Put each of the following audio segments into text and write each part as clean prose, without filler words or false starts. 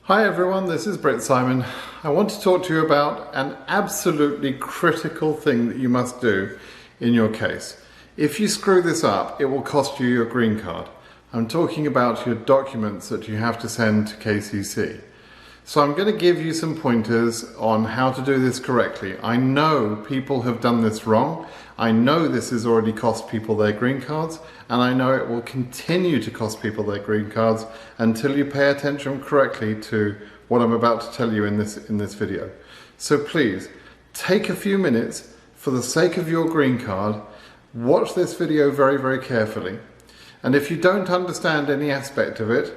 Hi everyone, this is BritSimon. I want to talk to you about an absolutely critical thing that you must do in your case. If you screw this up, it will cost you your green card. I'm talking about your documents that you have to send to KCC. So I'm going to give you some pointers on how to do this correctly. I know people have done this wrong. I know this has already cost people their green cards, and I know it will continue to cost people their green cards until you pay attention correctly to what I'm about to tell you in this video. So please, take a few minutes for the sake of your green card. Watch this video very, very carefully. And if you don't understand any aspect of it,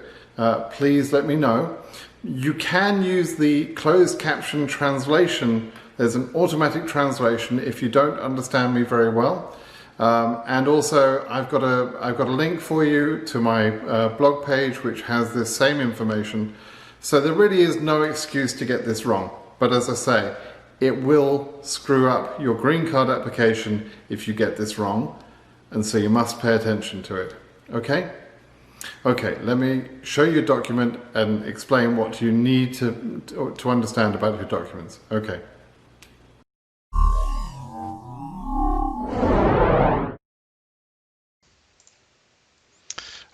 please let me know. You can use the closed caption translation. There's an automatic translation if you don't understand me very well. And also I've got a link for you to my blog page which has this same information. So there really is no excuse to get this wrong. But as I say, it will screw up your green card application if you get this wrong. And so you must pay attention to it. Okay? Okay, let me show you a document and explain what you need to understand about your documents. Okay.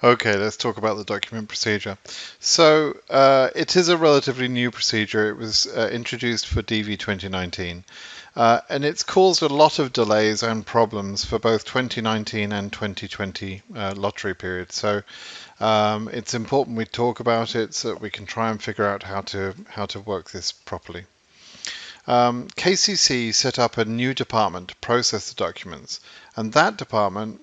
Okay, let's talk about the document procedure. So it is a relatively new procedure. It was introduced for DV 2019. And it's caused a lot of delays and problems for both 2019 and 2020 lottery periods. So it's important we talk about it so that we can try and figure out how to work this properly. KCC set up a new department to process the documents, and that department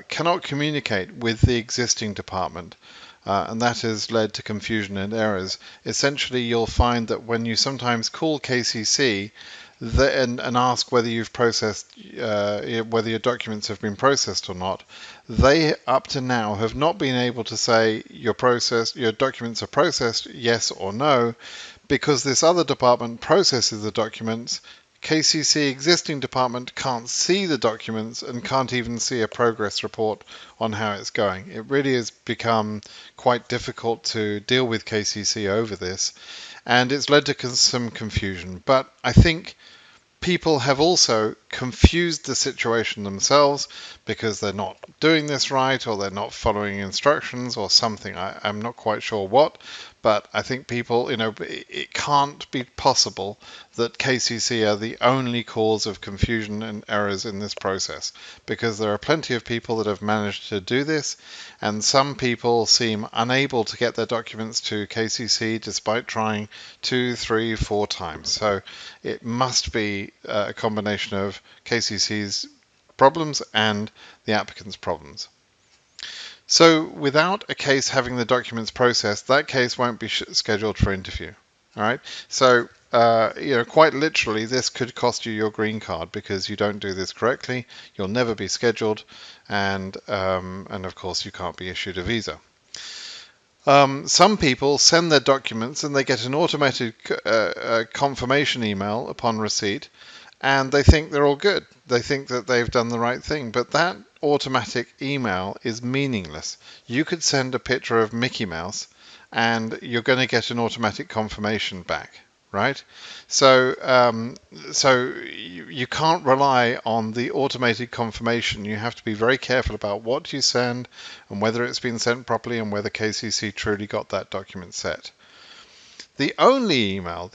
cannot communicate with the existing department, and that has led to confusion and errors. Essentially, you'll find that when you sometimes call KCC and ask whether you've processed, whether your documents have been processed or not, they up to now have not been able to say your documents are processed, yes or no, because this other department processes the documents. KCC existing department can't see the documents and can't even see a progress report on how it's going. It really has become quite difficult to deal with KCC over this, and it's led to some confusion. But I think people have also confused the situation themselves because they're not doing this right, or they're not following instructions or something. I'm not quite sure what, but I think people, it can't be possible that KCC are the only cause of confusion and errors in this process, because there are plenty of people that have managed to do this, and some people seem unable to get their documents to KCC despite trying 2, 3, 4 times. So it must be a combination of KCC's problems and the applicant's problems. So without a case having the documents processed, that case won't be scheduled for interview. All right. So quite literally, this could cost you your green card because you don't do this correctly. You'll never be scheduled, and of course you can't be issued a visa. Some people send their documents and they get an automated confirmation email upon receipt, and they think they're all good. They think that they've done the right thing, but that automatic email is meaningless. You could send a picture of Mickey Mouse and you're going to get an automatic confirmation back, right? So you can't rely on the automated confirmation. You have to be very careful about what you send and whether it's been sent properly and whether KCC truly got that document set. The only email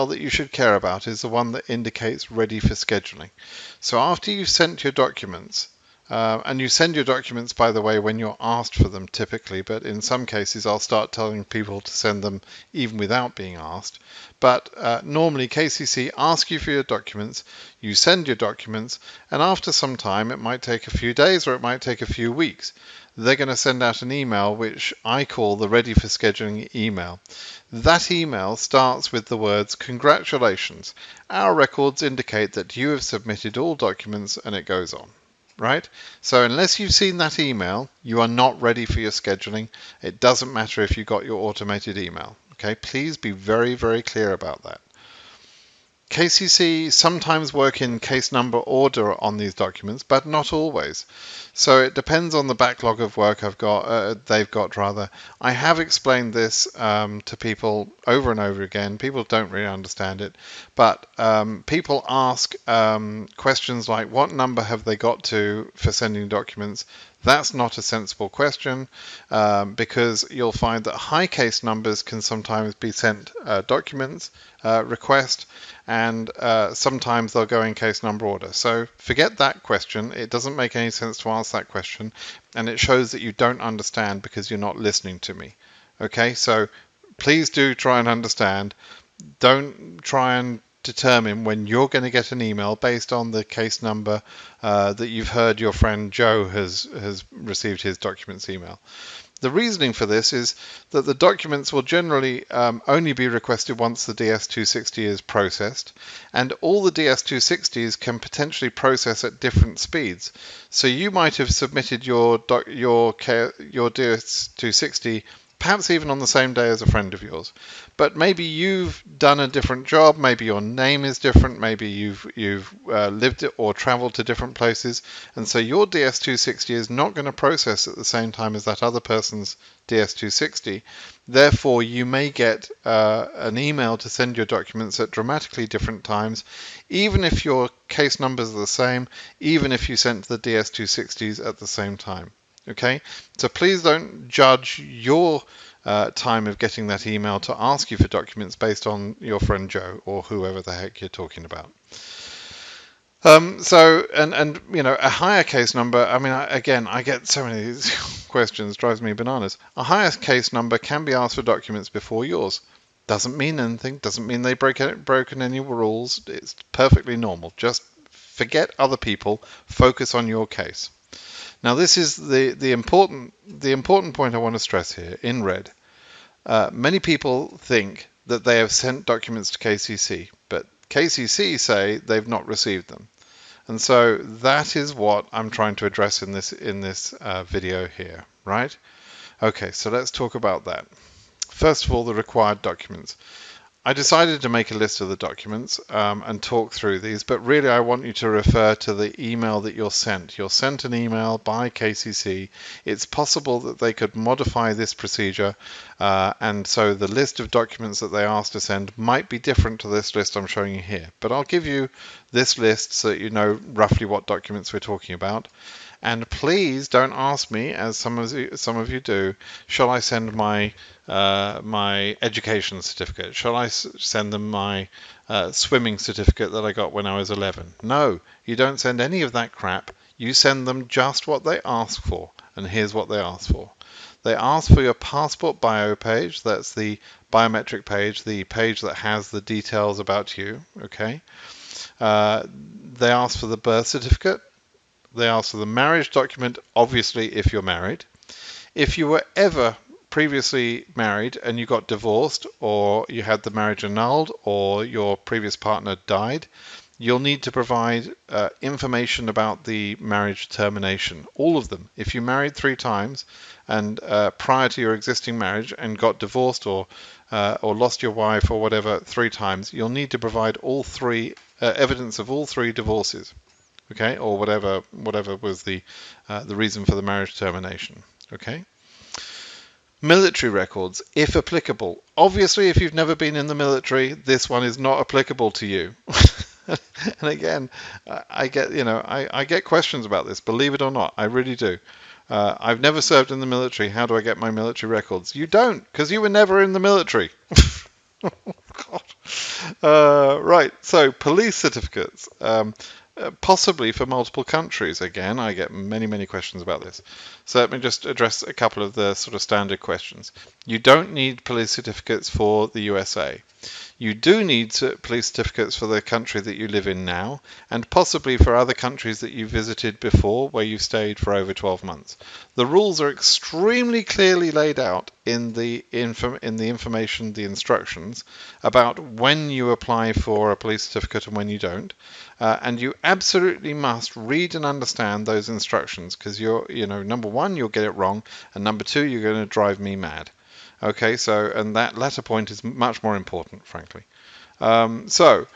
that you should care about is the one that indicates ready for scheduling. So after you've sent your documents, and you send your documents, by the way, when you're asked for them typically, but in some cases I'll start telling people to send them even without being asked. But normally KCC asks you for your documents, you send your documents, and after some time, it might take a few days or it might take a few weeks, they're going to send out an email which I call the ready for scheduling email. That email starts with the words, "Congratulations, our records indicate that you have submitted all documents," and it goes on. Right? So unless you've seen that email, you are not ready for your scheduling. It doesn't matter if you got your automated email. Okay? Please be very, very clear about that. KCC sometimes work in case number order on these documents, but not always. So it depends on the backlog of work they've got rather. I have explained this to people over and over again. People don't really understand it, but people ask questions like, what number have they got to for sending documents? That's not a sensible question because you'll find that high case numbers can sometimes be sent documents request, and sometimes they'll go in case number order. So forget that question. It doesn't make any sense to ask that question, and it shows that you don't understand because you're not listening to me. Okay, so please do try and understand. Don't try and determine when you're going to get an email based on the case number that you've heard your friend Joe has received his documents email. The reasoning for this is that the documents will generally only be requested once the DS260 is processed, and all the DS260s can potentially process at different speeds. So you might have submitted your DS260 perhaps even on the same day as a friend of yours. But maybe you've done a different job, maybe your name is different, maybe you've lived or traveled to different places, and so your DS260 is not going to process at the same time as that other person's DS260. Therefore, you may get an email to send your documents at dramatically different times, even if your case numbers are the same, even if you sent the DS260s at the same time. Okay, so please don't judge your time of getting that email to ask you for documents based on your friend Joe or whoever the heck you're talking about. So you know, a higher case number, I mean, I get so many of these questions, drives me bananas. A higher case number can be asked for documents before yours. Doesn't mean anything, doesn't mean they broken any rules. It's perfectly normal. Just forget other people, focus on your case. Now, this is the important point I want to stress here in red. Many people think that they have sent documents to KCC, but KCC say they've not received them, and so that is what I'm trying to address in this video here, right? Okay, so let's talk about that. First of all, the required documents. I decided to make a list of the documents and talk through these, but really I want you to refer to the email that you're sent. You're sent an email by KCC. It's possible that they could modify this procedure, and so the list of documents that they asked to send might be different to this list I'm showing you here. But I'll give you this list so that you know roughly what documents we're talking about. And please don't ask me, as some of you do, shall I send my education certificate? Shall I send them my swimming certificate that I got when I was 11? No, you don't send any of that crap. You send them just what they ask for, and here's what they ask for. They ask for your passport bio page. That's the biometric page, the page that has the details about you. Okay. They ask for the birth certificate. They ask for the marriage document, obviously, if you're married. If you were ever previously married and you got divorced, or you had the marriage annulled, or your previous partner died, you'll need to provide information about the marriage termination. All of them. If you married 3 times and prior to your existing marriage and got divorced or lost your wife or whatever 3 times, you'll need to provide all 3 evidence of all 3 divorces. Okay, or whatever was the reason for the marriage termination. Okay. Military records, if applicable. Obviously, if you've never been in the military, this one is not applicable to you. And again, I get questions about this. Believe it or not, I really do. I've never served in the military. How do I get my military records? You don't, because you were never in the military. Oh, God. Right. So, police certificates. Possibly for multiple countries. Again, I get many questions about this. So let me just address a couple of the sort of standard questions. You don't need police certificates for the USA. You do need police certificates for the country that you live in now, and possibly for other countries that you visited before where you stayed for over 12 months. The rules are extremely clearly laid out in the information, the instructions, about when you apply for a police certificate and when you don't. And you absolutely must read and understand those instructions, because number one, you'll get it wrong, and number two, you're going to drive me mad. Okay, and that latter point is much more important, frankly. The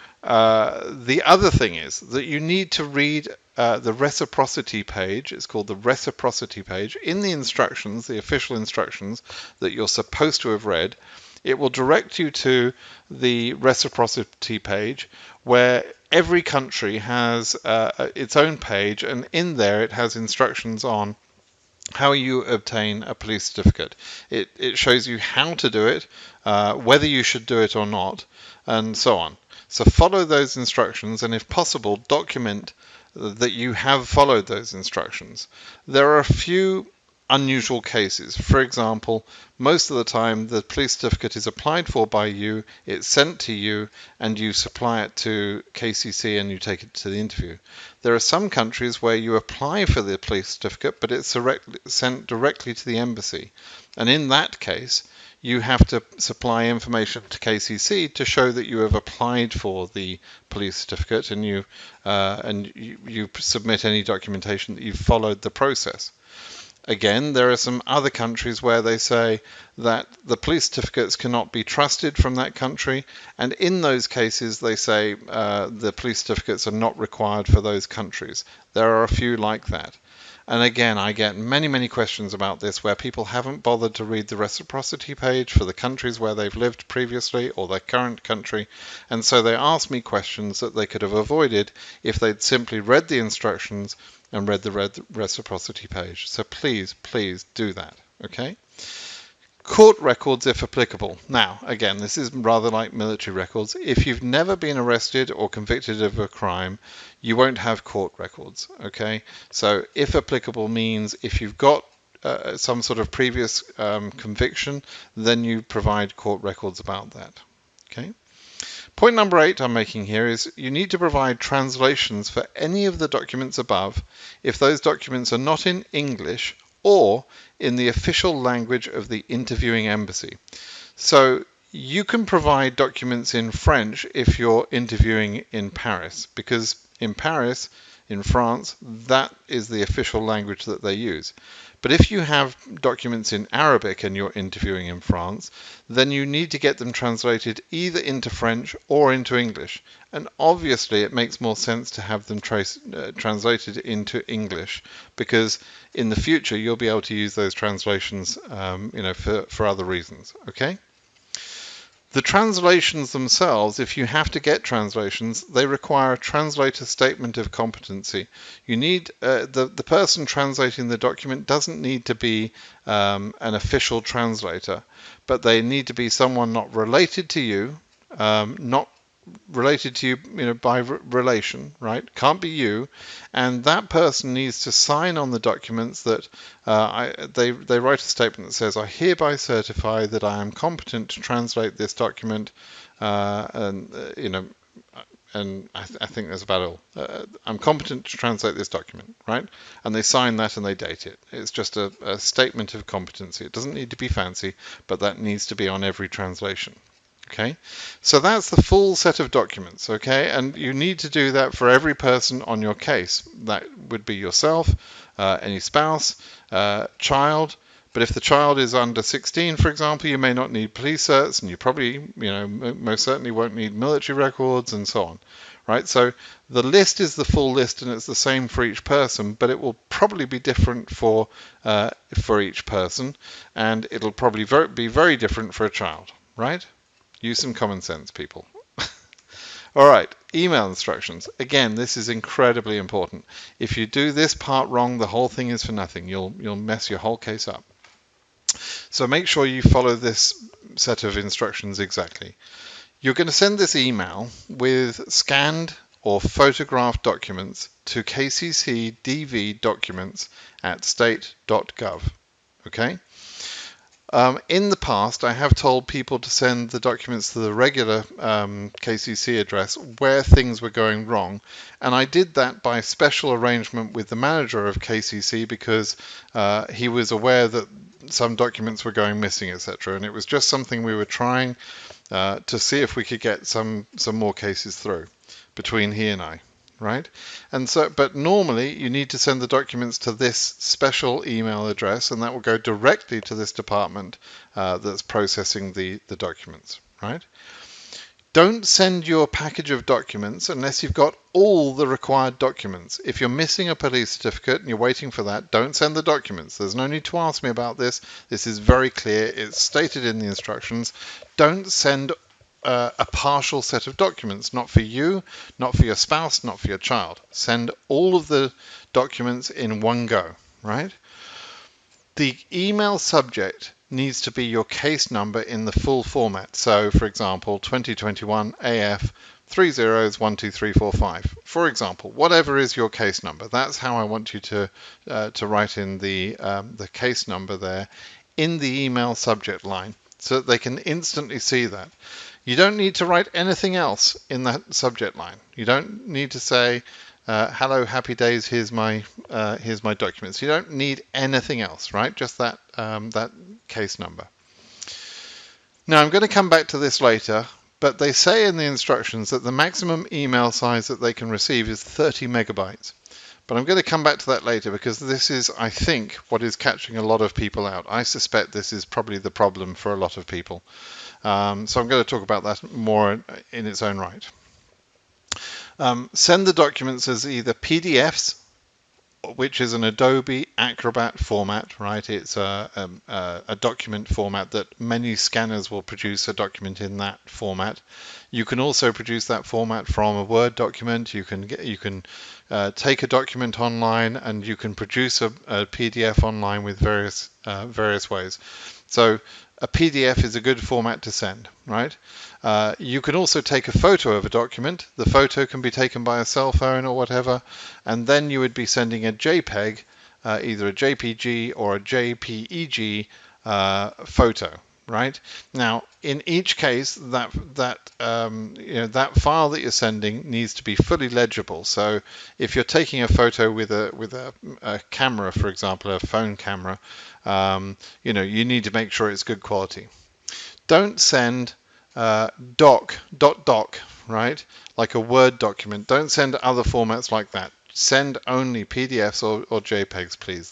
other thing is that you need to read the reciprocity page. It's called the reciprocity page. In the instructions, the official instructions that you're supposed to have read, it will direct you to the reciprocity page where every country has its own page, and in there it has instructions on how you obtain a police certificate. It shows you how to do it, whether you should do it or not, and so on. So follow those instructions, and if possible, document that you have followed those instructions. There are a few unusual cases. For example, most of the time the police certificate is applied for by you, it's sent to you, and you supply it to KCC and you take it to the interview. There are some countries where you apply for the police certificate, but it's sent directly to the embassy. And in that case, you have to supply information to KCC to show that you have applied for the police certificate, and you submit any documentation that you've followed the process. Again, there are some other countries where they say that the police certificates cannot be trusted from that country, and in those cases they say the police certificates are not required for those countries. There are a few like that. And again, I get many questions about this where people haven't bothered to read the reciprocity page for the countries where they've lived previously or their current country, and so they ask me questions that they could have avoided if they'd simply read the instructions and read the reciprocity page. So please do that, okay? Court records if applicable. Now, again, this is rather like military records. If you've never been arrested or convicted of a crime, you won't have court records, okay? So if applicable means if you've got some sort of previous conviction, then you provide court records about that, okay? Point number 8 I'm making here is you need to provide translations for any of the documents above if those documents are not in English or in the official language of the interviewing embassy. So you can provide documents in French if you're interviewing in Paris, because in Paris, in France, that is the official language that they use. But if you have documents in Arabic and you're interviewing in France, then you need to get them translated either into French or into English. And obviously it makes more sense to have them translated into English, because in the future you'll be able to use those translations for other reasons, okay? The translations themselves, if you have to get translations, they require a translator statement of competency. You need the person translating the document doesn't need to be an official translator, but they need to be someone not related to you, by relation, right? Can't be you, and that person needs to sign on the documents that they write a statement that says, I hereby certify that I am competent to translate this document, and I think that's about all. I'm competent to translate this document, right? And they sign that and they date it. It's just a statement of competency. It doesn't need to be fancy, but that needs to be on every translation. Okay, so that's the full set of documents, okay, and you need to do that for every person on your case. That would be yourself, any spouse, child, but if the child is under 16, for example, you may not need police certs, and you probably, most certainly won't need military records and so on, right? So the list is the full list, and it's the same for each person, but it will probably be different for each person, and it'll probably be very different for a child, right? Use some common sense, people. All right, email instructions. Again, this is incredibly important. If you do this part wrong, the whole thing is for nothing. You'll mess your whole case up. So make sure you follow this set of instructions exactly. You're going to send this email with scanned or photographed documents to KCC DV documents at state.gov. Okay? In the past, I have told people to send the documents to the regular KCC address where things were going wrong, and I did that by special arrangement with the manager of KCC because he was aware that some documents were going missing, etc., and it was just something we were trying to see if we could get some more cases through between he and I. Right? And so, but normally you need to send the documents to this special email address, and that will go directly to this department that's processing the documents, right? Don't send your package of documents unless you've got all the required documents. If you're missing a police certificate and you're waiting for that, don't send the documents. There's no need to ask me about this. This is very clear. It's stated in the instructions. Don't send a partial set of documents, not for you, not for your spouse, not for your child. Send all of the documents in one go, right? The email subject needs to be your case number in the full format. So, for example, 2021 AF 30123445. For example, whatever is your case number, that's how I want you to write in the case number there in the email subject line, so that they can instantly see that. You don't need to write anything else in that subject line. You don't need to say, hello, happy days, here's my documents. You don't need anything else, right? Just that case number. Now, I'm going to come back to this later, but they say in the instructions that the maximum email size that they can receive is 30 megabytes. But I'm going to come back to that later, because this is, I think, what is catching a lot of people out. I suspect this is probably the problem for a lot of people. So I'm going to talk about that more in its own right. Send the documents as either PDFs, which is an Adobe Acrobat format, right? It's a document format that many scanners will produce a document in that format. You can also produce that format from a Word document. You can take a document online, and you can produce a PDF online with various ways. So a PDF is a good format to send, right? You can also take a photo of a document. The photo can be taken by a cell phone or whatever, and then you would be sending a JPEG, either a JPG or a JPEG photo, right? Now, in each case, that file that you're sending needs to be fully legible. So, if you're taking a photo with a camera, for example, a phone camera, you need to make sure it's good quality. Don't send doc, right? Like a Word document. Don't send other formats like that. Send only PDFs or JPEGs, please.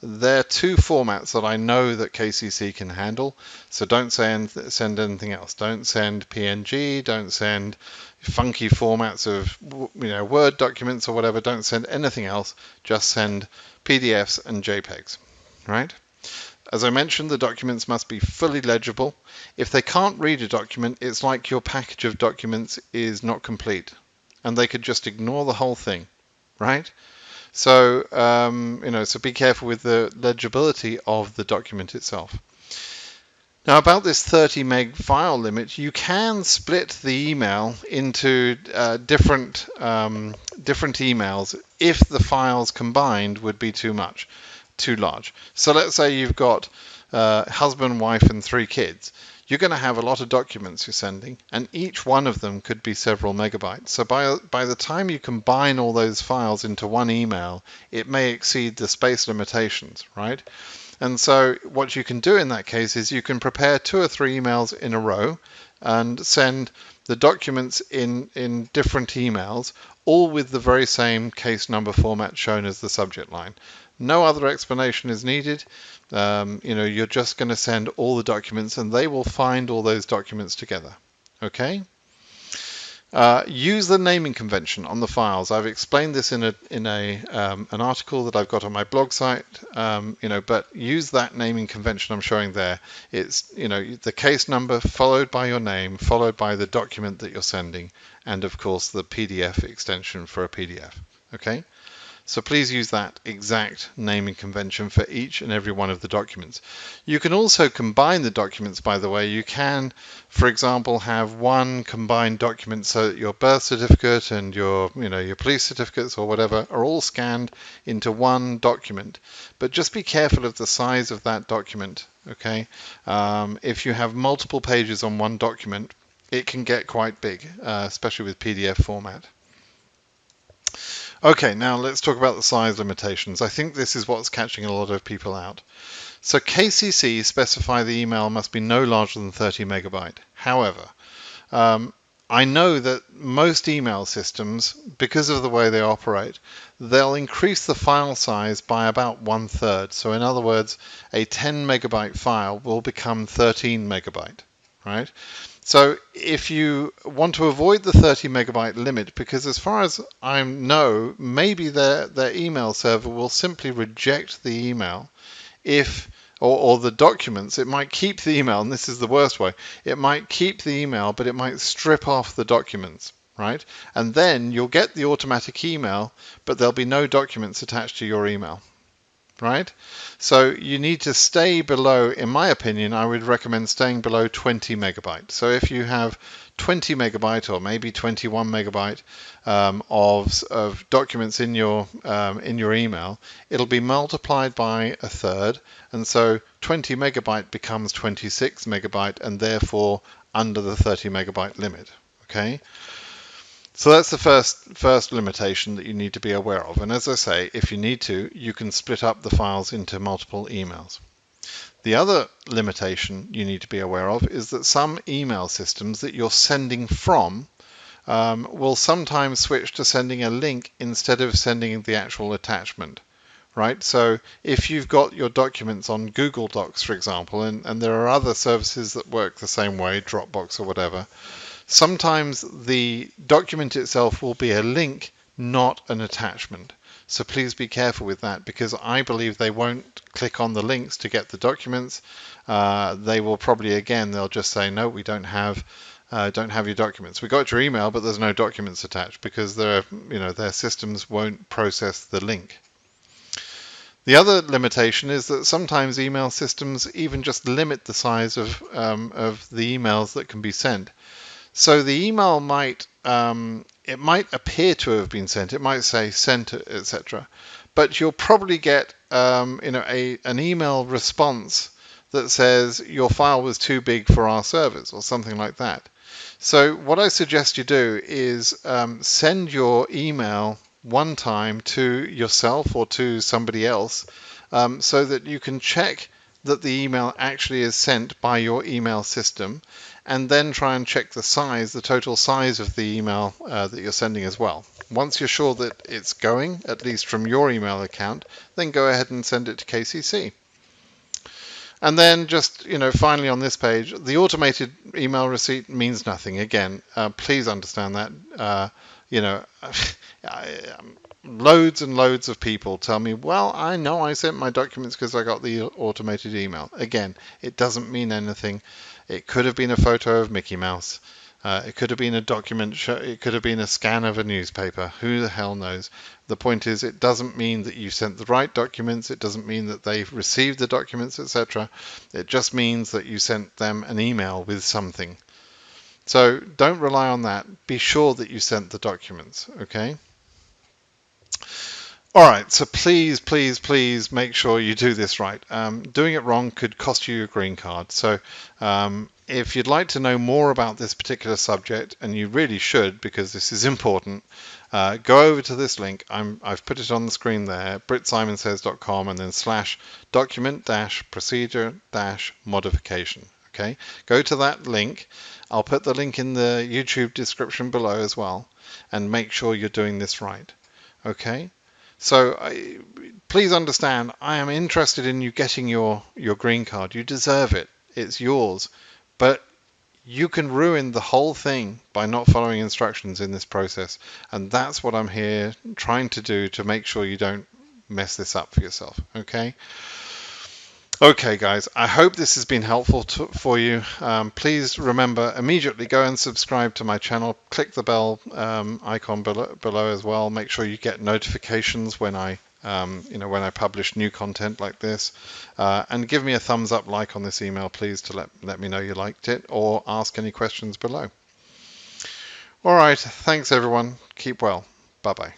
They're two formats that I know that KCC can handle. So don't send anything else. Don't send PNG. Don't send funky formats of Word documents or whatever. Don't send anything else. Just send PDFs and JPEGs, right? As I mentioned, the documents must be fully legible. If they can't read a document, it's like your package of documents is not complete, and they could just ignore the whole thing, right? So, so be careful with the legibility of the document itself. Now, about this 30 meg file limit, you can split the email into different emails if the files combined would be too large. So let's say you've got husband, wife, and 3 kids. You're going to have a lot of documents you're sending, and each one of them could be several megabytes. So by the time you combine all those files into one email, it may exceed the space limitations, right? And so what you can do in that case is you can prepare 2 or 3 emails in a row and send the documents in different emails, all with the very same case number format shown as the subject line. No other explanation is needed. You're just going to send all the documents, and they will find all those documents together. Okay? Use the naming convention on the files. I've explained this in an article that I've got on my blog site. But use that naming convention I'm showing there. It's the case number followed by your name, followed by the document that you're sending, and of course the PDF extension for a PDF. Okay? So please use that exact naming convention for each and every one of the documents. You can also combine the documents, by the way. You can, for example, have one combined document so that your birth certificate and your police certificates or whatever are all scanned into one document. But just be careful of the size of that document, okay? If you have multiple pages on one document, it can get quite big, especially with PDF format. Okay, now let's talk about the size limitations. I think this is what's catching a lot of people out. So KCC specify the email must be no larger than 30 megabyte. However, I know that most email systems, because of the way they operate, they'll increase the file size by about 1/3. So in other words, a 10 megabyte file will become 13 megabyte, right? So if you want to avoid the 30 megabyte limit, because as far as I know, maybe their email server will simply reject the email if, or the documents, it might keep the email, and this is the worst way, it might keep the email, but it might strip off the documents, right? And then you'll get the automatic email, but there'll be no documents attached to your email. Right? So you need to stay below, in my opinion, I would recommend staying below 20 megabyte. So if you have 20 megabyte or maybe 21 megabyte of documents in your email, it'll be multiplied by a third, and so 20 megabyte becomes 26 megabyte, and therefore under the 30 megabyte limit. Okay. So that's the first limitation that you need to be aware of. And as I say, if you need to, you can split up the files into multiple emails. The other limitation you need to be aware of is that some email systems that you're sending from will sometimes switch to sending a link instead of sending the actual attachment. Right? So if you've got your documents on Google Docs, for example, and there are other services that work the same way, Dropbox or whatever, sometimes the document itself will be a link, not an attachment. So please be careful with that, because I believe they won't click on the links to get the documents. They will probably, again, they'll just say, no, we don't have your documents. We got your email, but there's no documents attached, because their systems won't process the link. The other limitation is that sometimes email systems even just limit the size of the emails that can be sent. So the email might appear to have been sent. It might say sent, etc. But you'll probably get an email response that says your file was too big for our servers or something like that. So what I suggest you do is send your email one time to yourself or to somebody else, so that you can check that the email actually is sent by your email system, and then try and check the total size of the email that you're sending as well. Once you're sure that it's going, at least from your email account, then go ahead and send it to KCC. And then just, finally on this page, the automated email receipt means nothing. Again, please understand that. Loads and loads of people tell me, well, I know I sent my documents because I got the automated email. Again, it doesn't mean anything. It could have been a photo of Mickey Mouse. It could have been a document. It could have been a scan of a newspaper. Who the hell knows? The point is, it doesn't mean that you sent the right documents. It doesn't mean that they've received the documents, etc. It just means that you sent them an email with something. So don't rely on that. Be sure that you sent the documents, okay? All right, so please, please, please make sure you do this right. Doing it wrong could cost you your green card. So if you'd like to know more about this particular subject, and you really should, because this is important, go over to this link. I've put it on the screen there, BritSimonSays.com, and then /document-procedure-modification. Okay, go to that link. I'll put the link in the YouTube description below as well, and make sure you're doing this right. Okay. So please understand, I am interested in you getting your green card. You deserve it. It's yours. But you can ruin the whole thing by not following instructions in this process. And that's what I'm here trying to do, to make sure you don't mess this up for yourself. Okay? Okay, guys, I hope this has been helpful for you. Please remember, immediately go and subscribe to my channel. Click the bell icon below as well. Make sure you get notifications when I publish new content like this. And give me a thumbs up, like on this email, please, to let me know you liked it, or ask any questions below. All right, thanks everyone. Keep well. Bye-bye.